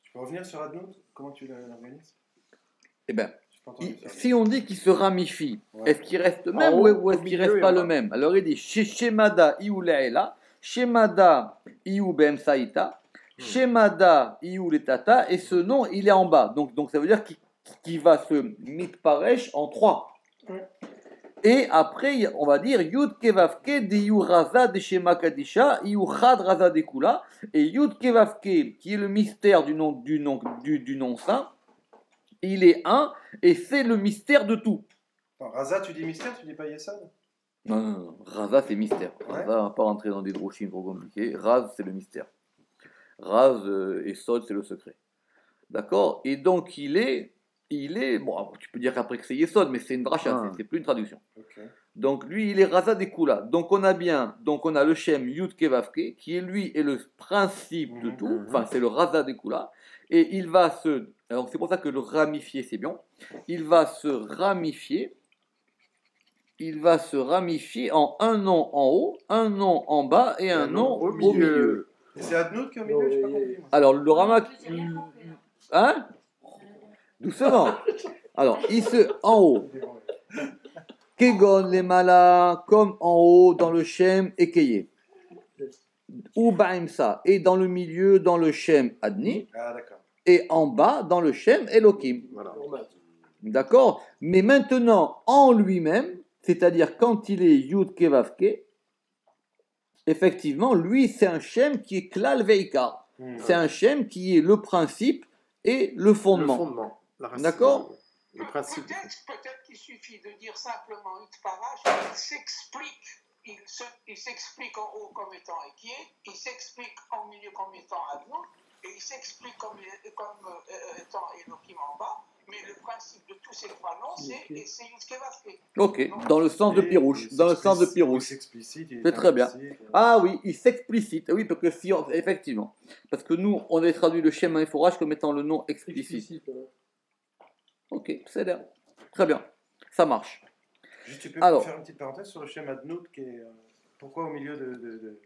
Tu peux revenir sur Adnout? Comment tu l'organises? Eh bien, J'ai pas entendu ça. si on dit qu'il se ramifie, Ouais. est-ce qu'il reste le même En haut, ou est-ce au qu'il milieu reste et pas en le bas. même? Alors il dit Shemada Iou Le'ela, Shemada Iou Bem Saïta, Shemada Iou Letata, et ce nom il est en bas. Donc ça veut dire qu'il va se mitparesh en 3. Ouais. Et après, on va dire Yud Kevavke de Iou Raza de Shema Kadisha, Iou Chad Raza de Kula, et Yud Kevavke, qui est le mystère du nom saint, il est un, et c'est le mystère de tout. Attends, Raza, tu dis mystère, tu dis pas Yesod? Non. Raza, c'est mystère. Ouais. Raza, on va pas rentrer dans des drochines trop compliqués. Raz, c'est le mystère. Raz et Sod, c'est le secret. D'accord? Et donc, il est. Bon, tu peux dire qu'après que c'est Yesod, mais c'est une dracha, Ah. c'est plus une traduction. Ok. Donc, lui, il est Raza des Kula. Donc, on a le Shem Yud Kevavke, qui est lui est le principe de tout. Enfin, c'est le Raza des Kula. Et il va se. Alors, c'est pour ça que le ramifier, c'est bien. Il va se ramifier en un nom en haut, un nom en bas et un nom au milieu. Et c'est Adnout qui est au milieu, j'ai pas compris. moi. Alors, le Rama. Hein? Doucement. Alors, en haut. Kegon les malas, comme en haut dans le Shem Ekeye. Ou Baimsa, et dans le milieu dans le Shem Adni, Ah, d'accord. et en bas dans le Shem Elohim. Voilà. Normal. D'accord? Mais maintenant, en lui-même, c'est-à-dire quand il est Yud Kevavke, effectivement, lui, c'est un Shem qui est Klal Veikar. C'est un Shem qui est le principe et le Le fondement. fondement. La racine. D'accord. Le principe. Peut-être qu'il suffit de dire simplement Itparash, il s'explique en haut comme étant Ekié, il s'explique en milieu comme étant Adnout, et il s'explique comme étant Elohim en bas, mais le principe de tous ces trois noms, c'est Yud Kevavke. Ok, dans le sens de Pirouche. Dans le sens de Pirouche. C'est explicite. C'est très bien. Ah oui, il s'explicite. Oui, parce que effectivement. Parce que nous, on avait traduit le schéma Ephorage comme étant le nom explicite. Explicite, ouais. Ok, c'est là. Très bien. Ça marche. Juste, tu peux Alors. faire une petite parenthèse sur le schéma Adnout qui est. Pourquoi au milieu de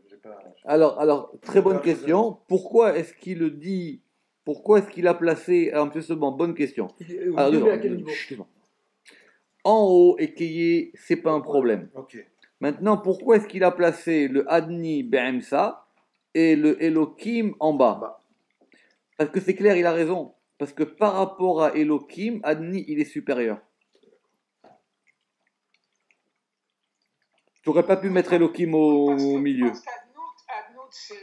j'ai pas. Alors, très bonne question. Pourquoi est-ce qu'il le dit? Pourquoi est-ce qu'il a placé. Alors, justement, bonne question. Il est au Alors, milieu, non, à quel niveau? justement. En haut, équillé, c'est pas un problème. Ok. Maintenant, pourquoi est-ce qu'il a placé le Adni Be'emsa et le Elohim en bas? Parce que c'est clair, il a raison. Parce que par rapport à Elohim, Adni, il est supérieur. Tu n'aurais pas pu mettre Elohim au milieu. Parce qu'Adnout, c'est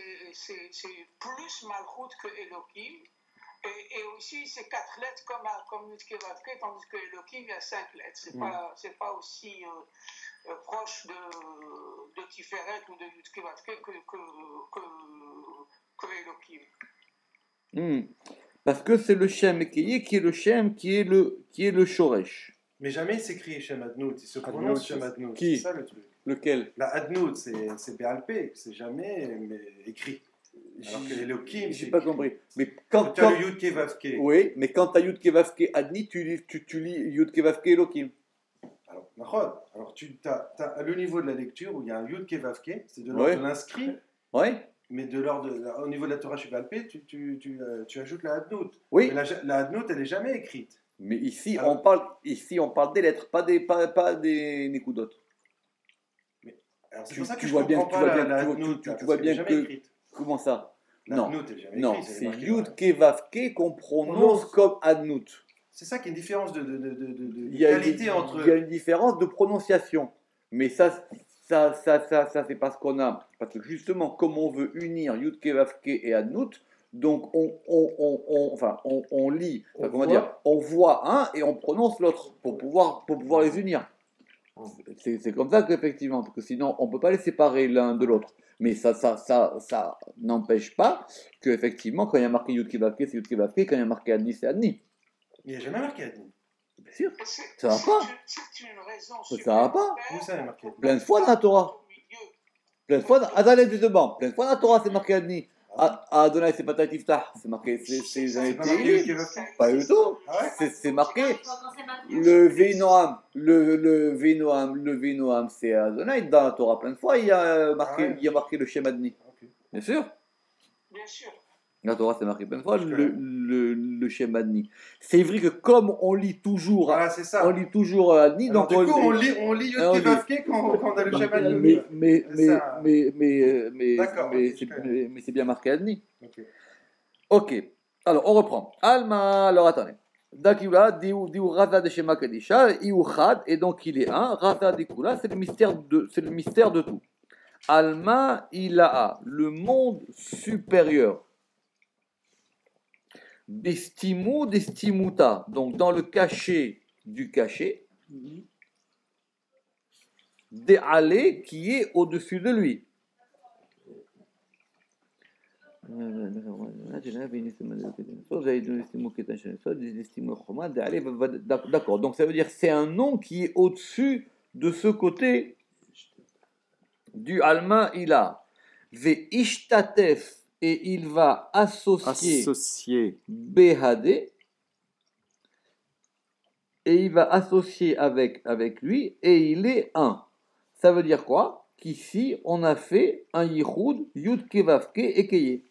plus Malchut que Elohim. Et aussi, c'est 4 lettres comme Yud Kevavke, tandis que Elohim, il y a 5 lettres. C'est pas aussi proche de Tiferet ou de Yud Kevavke que Elohim. Parce que c'est le Shem Ekeye qui est le Shem qui est le Shoresh. Mais jamais il s'écrit Shem Adnout, il se Adnout, prononce Shem Adnout. qui? C'est ça le truc. Lequel? La Adnout, c'est BALP, c'est jamais écrit. Alors que Elohim, J'ai pas compris. Mais Quand quand tu as le Yud Kevavke. oui, mais quand tu as Yud Kevavke Adni, tu lis Yud Kevavke Elohim. Alors, Nachod, alors tu as le niveau de la lecture où il y a un Yud Kevavke, c'est de l'ordre Ouais. de l'inscrit, Oui. mais au niveau de la Torah Shubalpé, tu ajoutes la Adnout. Oui. Mais la Adnout, elle n'est jamais écrite. Mais ici, Alors- on parle des lettres, pas des Nekudotes. Alors c'est Tu- pour ça que tu je vois bien- comprends tu pas vois bien- la tu vois- Hadnout, tu- là, tu parce vois qu'elle est bien jamais que- écrite. Comment ça? La Non, Hadnout, elle est jamais non, écrite, elle est c'est marquée Yud dans- Ke Vav Ke qu'on prononce comme Adnout. C'est ça qui est une différence de Il y a qualité une, entre. il y a une différence de prononciation. Mais ça c'est pas ce qu'on a. Parce que justement, comme on veut unir Yud Ke Vav Ke et Adnout, donc on lit, enfin, comment dire, on voit un et on prononce l'autre pour pouvoir les unir. C'est comme ça qu'effectivement, parce que sinon on ne peut pas les séparer l'un de l'autre. Mais ça n'empêche pas qu'effectivement, quand il y a marqué Yud Ke Vav Ke, c'est Yud Ke Vav Ke, quand il y a marqué Adni, c'est Adni. Il n'y a jamais marqué Hadnout. Bien sûr. C'est- Ça va pas. C'est une raison Ça va pas. Où ça est marqué? Plein de fois dans la Torah. Plein de fois dans... Attendez, justement. Plein de fois dans la Torah, c'est marqué Adni. Adonai, c'est pas Tatifta. C'est marqué. C'est C'est pas marqué Yud Ke Vav Ke? Pas du tout. Ah ouais? C'est marqué. Le Veinoam, le Veinoam, c'est Adonai. Dans la Torah, plein de fois, il y a marqué, Ah ouais. il y a marqué le Shem Adni. Ok. Bien sûr. Bien sûr. La Torah, c'est marqué plein de fois le Shem Adni. C'est vrai que comme on lit toujours, Voilà, c'est ça. Adni, Alors, donc du coup, on lit Yud on Ke lit. Vav Ke quand on a le Shem Hadnout. D'accord, mais ok, super. c'est bien marqué Adni. Ok. Ok, alors on reprend. Alma, alors attendez. Dakula, diou Raza de Shema Kadisha, Iou Chad, et donc il est un. Raza de Kula, c'est le mystère de tout. Alma Ilaha, le monde supérieur. Destimu, destimuta, donc dans le cachet du cachet. Déalé, qui est au-dessus de lui. D'accord, donc ça veut dire que c'est un nom qui est au-dessus de ce côté du Alma Ila. Ve ishtatef, et il va associer BHD, et il va associer avec lui, et il est un. Ça veut dire quoi? Qu'ici, on a fait un Yichud, Yud Ke Vav Ke et Keye.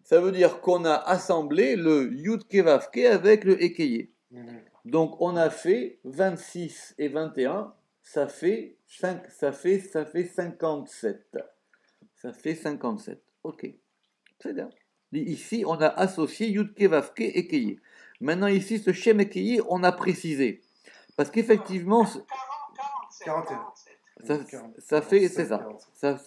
Ça veut dire qu'on a assemblé le Yud Ke Vav Ke avec le Ekeye. Donc, on a fait 26 et 21, ça fait 57. Ça fait 57. Ok. C'est bien. Ici, on a associé Yud Ke Vav Ke et Keye. Maintenant, ici, ce Shem Ekeye, on a précisé. Parce qu'effectivement, 47. ça fait, c'est ça. Ça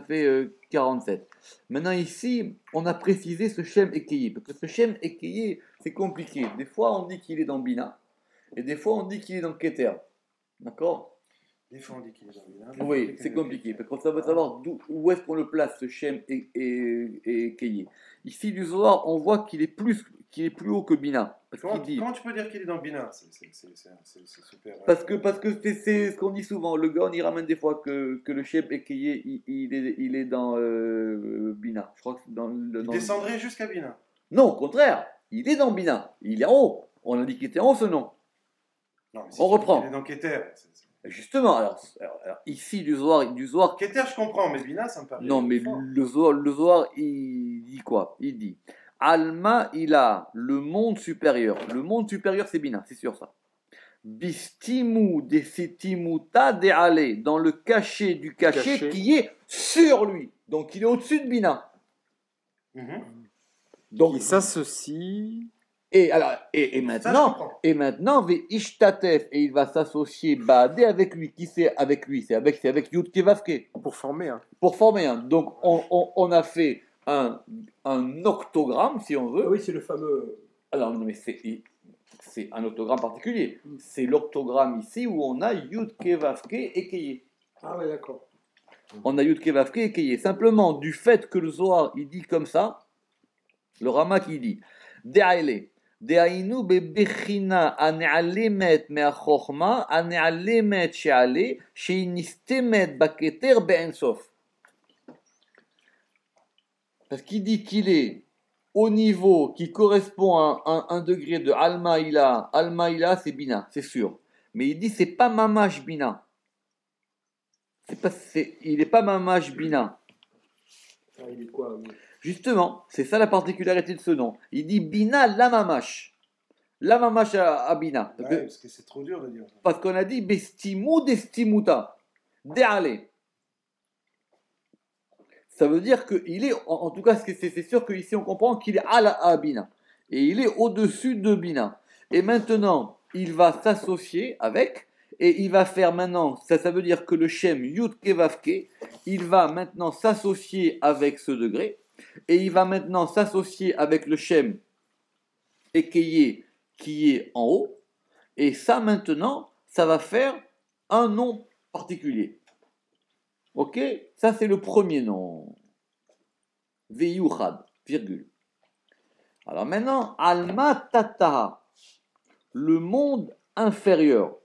fait 47. Maintenant, ici, on a précisé ce Shem Ekeye. Parce que ce Shem Ekeye, c'est compliqué. Des fois, on dit qu'il est dans Bina. Et des fois, on dit qu'il est dans Keter. D'accord? Des fois, on dit qu'il est dans Bina. Oui, c'est compliqué. Parce qu'on veut savoir où est-ce qu'on le place, ce Shem et Keye. Ici, du Zohar, on voit qu'il est plus haut que Bina. Parce qu'il dit. Comment tu peux dire qu'il est dans Bina? C'est super. Parce que c'est ce qu'on dit souvent. Le gars, on y ramène des fois que le Shem Ekeye, il est dans Bina. Je crois que c'est Il descendrait jusqu'à Bina. Non, au contraire. Il est dans Bina. Il est en haut. On a dit qu'il était en haut, ce nom. Non, mais On reprend. Il est dans Keter. Justement, alors, ici, du Zohar. Keter, je comprends, mais Bina, ça me paraît. Non, mais fort. le Zohar, il dit quoi? Il dit Alma, il a le monde supérieur. Le monde supérieur, c'est Bina, c'est sûr ça. Bistimu de sitimuta de ale, dans le cachet du cachet qui est sur lui. Donc il est au-dessus de Bina. Donc, Il s'associe. et maintenant, ve ishtatef, et il va s'associer Baadé avec lui. Qui c'est avec lui? C'est avec Yud Ke Vav Ke. Pour former un. Pour former un. Donc on a fait un octogramme, si on veut. Ah oui, c'est le fameux. Alors, non, mais c'est un octogramme particulier. C'est l'octogramme ici où on a Yud Ke Vav Ke et Keye. Ah ouais, d'accord. On a Yud Ke Vav Ke et Keye. Simplement, du fait que le Zohar, il dit comme ça, le Ramak, il dit De'aile, De'ainu bebechina ane'alemet me'achokma, ane'alemet she'ale, she'inistemet baketer be'ensof. Parce qu'il dit qu'il est au niveau qui correspond à un degré de Alma Ila. Alma Ila, c'est Bina, c'est sûr. Mais il dit c'est pas Mamash Bina. Il n'est pas Mamash Bina. Ah, il est quoi lui? Justement, c'est ça la particularité de ce nom. Il dit Bina la Mamash. La mamash abina. Ouais, parce que c'est trop dur de dire ça. Parce qu'on a dit bestimou destimuta. Déale. Ça veut dire qu'il est, en tout cas, c'est sûr qu'ici on comprend qu'il est à la abina. Et il est au-dessus de bina. Et maintenant, il va s'associer avec, et il va faire maintenant, ça veut dire que le shem yud kevavke, il va maintenant s'associer avec ce degré, et il va maintenant s'associer avec le shem ekeye qui est en haut, et ça maintenant, ça va faire un nom particulier. Ok? Ça c'est le premier nom. Veyuchad, virgule. Alors maintenant, Alma Tataha, le monde inférieur.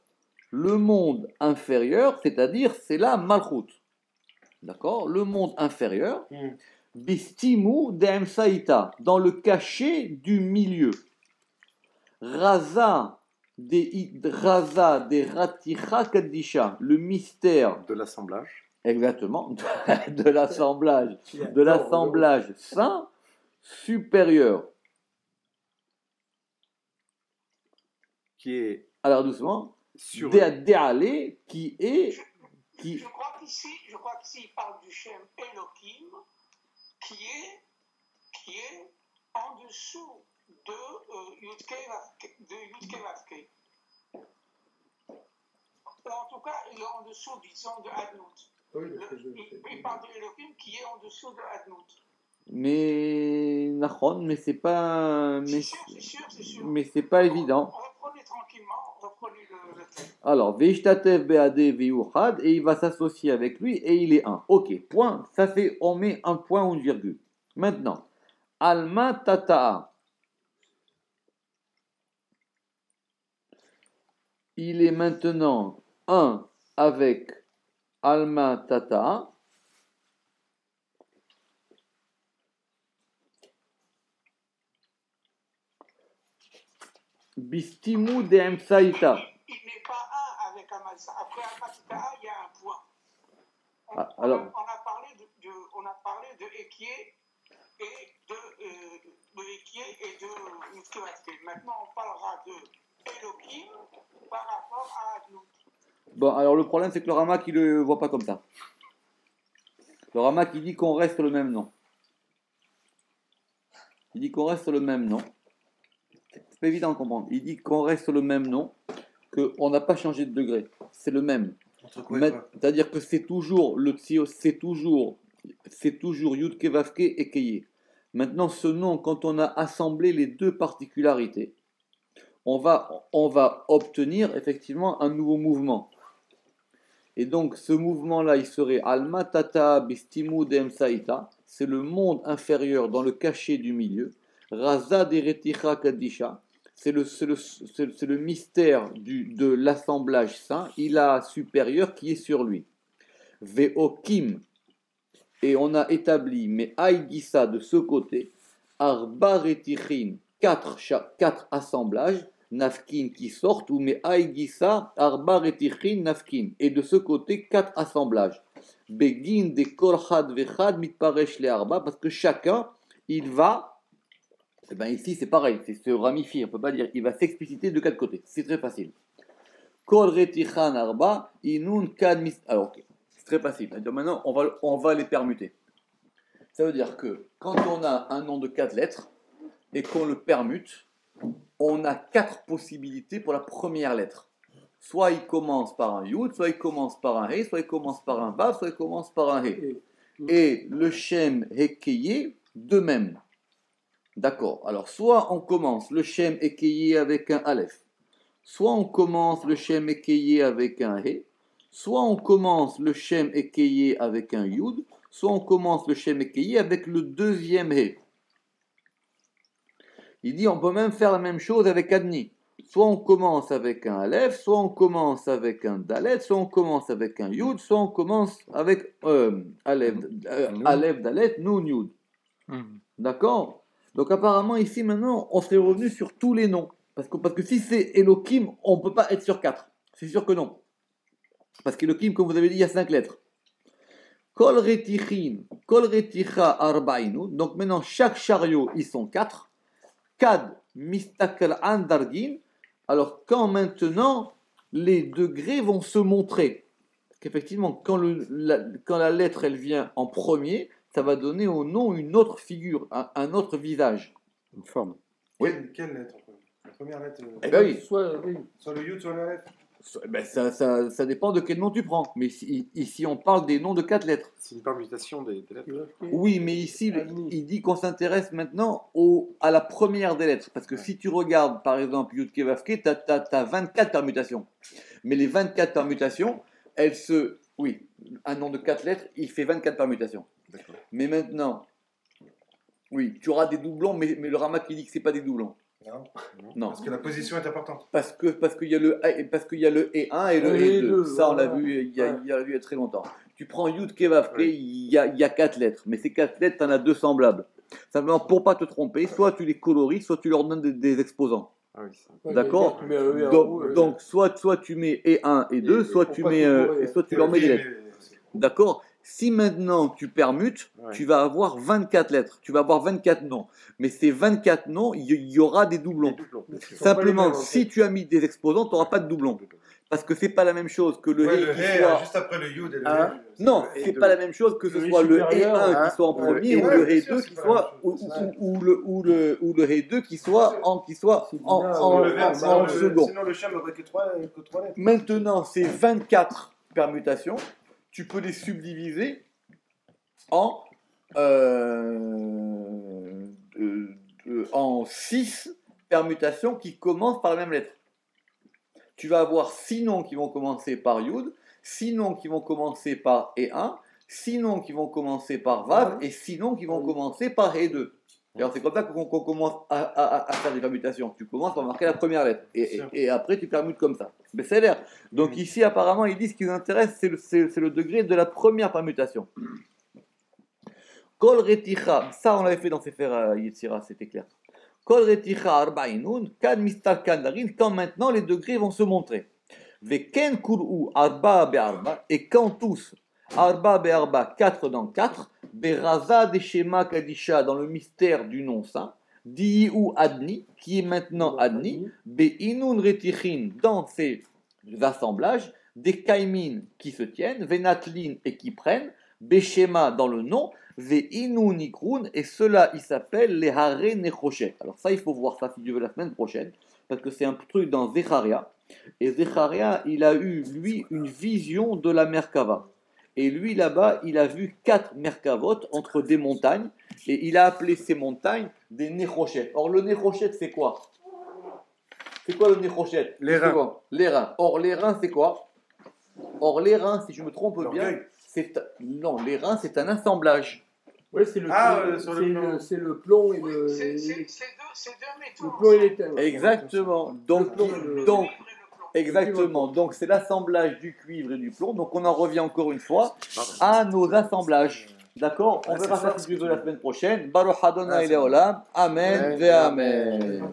Le monde inférieur, c'est-à-dire, c'est la Malchut. D'accord? Le monde inférieur, Bistimu De'emsaïta, dans le cachet du milieu. Raza de Raticha Kaddisha, le mystère De l'assemblage. exactement de l'assemblage saint supérieur. Qui est Alors doucement, sur Déalé qui est Je crois qu'ici, il parle du Shem Elohim qui est en dessous de Yudke Vavke. En tout cas, il est en dessous, disons, de Adnout. Oui, Il parle de Elohim qui est en dessous de Adnout. mais Nachon, mais c'est pas C'est sûr. mais c'est pas évident. Reprenez tranquillement, reprenez le texte. Alors, Veishtatev Beade Veyuchad, et il va s'associer avec lui, et il est un. Ok, point. Ça fait, on met un point ou une virgule. Maintenant, Alma Tata'a. Il est maintenant un avec Alma Tata'a. Bistimu de Emsaïta. Il n'est pas un avec Amasa. Après Amasa, il y a un point. On a parlé de Ekié et de Mutkevasté. Maintenant, on parlera de Elohim par rapport à Adnout. Bon, alors le problème, c'est que le Rama qui le voit pas comme ça. Le Rama qui dit qu'on reste le même nom. Il dit qu'on reste le même nom. C'est pas évident à comprendre. Il dit qu'on reste le même nom, qu'on n'a pas changé de degré. C'est le même. Entre quoi et quoi? C'est-à-dire que c'est toujours le Tsio, c'est toujours Yud Kevavke et Keye. Maintenant, ce nom, quand on a assemblé les deux particularités, on va obtenir effectivement un nouveau mouvement. Et donc, ce mouvement-là, il serait Alma Tata Bistimu De'emsaïta. C'est le monde inférieur dans le cachet du milieu. Raza Dereticha Kaddisha. C'est le mystère de l'assemblage saint. Il a supérieur qui est sur lui. Ve'okim. Et on a établi, mais Aïgissa de ce côté, Arba Retichin, 4 assemblages, Nafkin qui sortent, ou mais Aïgissa, Arba Retichin, Nafkin. Et de ce côté, 4 assemblages. Begin de Korhad Vechad Mitparesh le Arba, parce que chacun, il va. Et bien ici c'est pareil, c'est se ramifier, on ne peut pas dire, il va s'expliciter de 4 côtés, c'est très facile. Kol retichan arba, inun kad mis. Alors ok, c'est très facile, c'est-à-dire maintenant on va les permuter. Ça veut dire que quand on a un nom de 4 lettres et qu'on le permute, on a 4 possibilités pour la première lettre. Soit il commence par un yud, soit il commence par un he, soit il commence par un vav, soit il commence par un he. Et le shem hekeye de même. D'accord. Alors, soit on commence le shem ekeye avec un aleph, soit on commence le shem ekeye avec un he, soit on commence le shem ekeye avec un yud, soit on commence le shem ekeye avec le deuxième he. Il dit on peut même faire la même chose avec adni. Soit on commence avec un aleph, soit on commence avec un dalet, soit on commence avec un yud, soit on commence avec aleph dalet, nun yud. D'accord. Donc apparemment ici maintenant on serait revenu sur tous les noms. Parce que si c'est Elohim, on ne peut pas être sur 4. C'est sûr que non. Parce qu'Elohim, comme vous avez dit, il y a 5 lettres. Kol retichin, kol reticha arbainu. Donc maintenant chaque chariot, ils sont 4. Kad mistakal an dargin. Alors, quand maintenant les degrés vont se montrer, parce qu'effectivement, quand la lettre elle vient en premier, ça va donner au nom une autre figure, un autre visage. Une forme. Oui. Quelle lettre en premier? La première lettre. Eh ben oui. Soit le yud, soit la lettre. Ben, ça dépend de quel nom tu prends. Mais ici, on parle des noms de 4 lettres. C'est une permutation des lettres. Oui, mais ici, il dit qu'on s'intéresse maintenant à la première des lettres. Parce que si tu regardes, par exemple, Yud Ke Vav Ke, tu as 24 permutations. Mais les 24 permutations, oui, un nom de 4 lettres, il fait 24 permutations. D'accord. Mais maintenant, oui, tu auras des doublons, mais le Ramak, il dit que ce n'est pas des doublons. Non. Parce que la position est importante. Parce qu'il y a le E1 et le E2. Ça, on l'a vu il y a très longtemps. Tu prends Yud Ke Vav Ke, il y a 4 lettres. Mais ces 4 lettres, tu en as 2 semblables. Simplement, pour ne pas te tromper, soit tu les colories, soit tu leur donnes des exposants. Ah oui, ça. D'accord. Donc, soit tu mets E1 et 2, soit tu leur mets des lettres. D'accord. Si maintenant tu permutes, tu vas avoir 24 lettres, tu vas avoir 24 noms. Mais ces 24 noms, il y aura des doublons. Simplement, si tu as mis des exposants, tu n'auras pas de doublons. Parce que c'est pas la même chose que le le He qui He, soit... juste après le yud et le Hein? He. Non, c'est pas la même chose que ce soit le E1 qui soit en premier ou le He2 qui soit ou le He2 qui soit en second. Sinon le Shem n'aurait que 3 lettres. Maintenant, ces 24 permutations, tu peux les subdiviser en 6 permutations qui commencent par la même lettre. Tu vas avoir 6 noms qui vont commencer par Yud, 6 noms qui vont commencer par E1, 6 noms qui vont commencer par Vav et 6 noms qui vont commencer par E2. Alors c'est comme ça qu'on commence à faire des permutations. Tu commences par marquer la première lettre et après tu permutes comme ça. Mais c'est l'air. Donc ici apparemment ils disent ce qui nous intéresse c'est le degré de la première permutation. Kol reticha, ça on l'avait fait dans Sefer Yetzira, c'était clair. Kol reticha arba'inun, kan mistar kandarin, quand maintenant les degrés vont se montrer. Veken kur'u arba be'arba, et quand tous, arba be'arba, 4 dans 4, beraza de shema kadisha, dans le mystère du nom saint, di'u adni, qui est maintenant adni, be'inun retichin, dans ces assemblages, des kaimin qui se tiennent, venatlin et qui prennent, beshema dans le nom, ve'inu nikrun, et cela il s'appelle les hare nechoshet. Alors ça il faut voir ça si Dieu veut la semaine prochaine, parce que c'est un truc dans Zecharia, et Zecharia il a eu lui une vision de la Merkava, et lui là-bas il a vu 4 Merkavot entre des montagnes, et il a appelé ces montagnes des nechoshet. Or le nechoshet c'est quoi? C'est quoi le nechoshet? Les reins. Les reins. Or les reins c'est quoi? Or les reins, si je me trompe bien, non, les reins c'est un assemblage. Oui, c'est le plomb et le. C'est deux métaux. Le plomb et l'étain. Exactement. Donc c'est l'assemblage du cuivre et du plomb. Donc on en revient encore une fois à nos assemblages. D'accord? On verra ça si tu veux la semaine prochaine. Baruch Adonai Leolam. Amen ve Amen.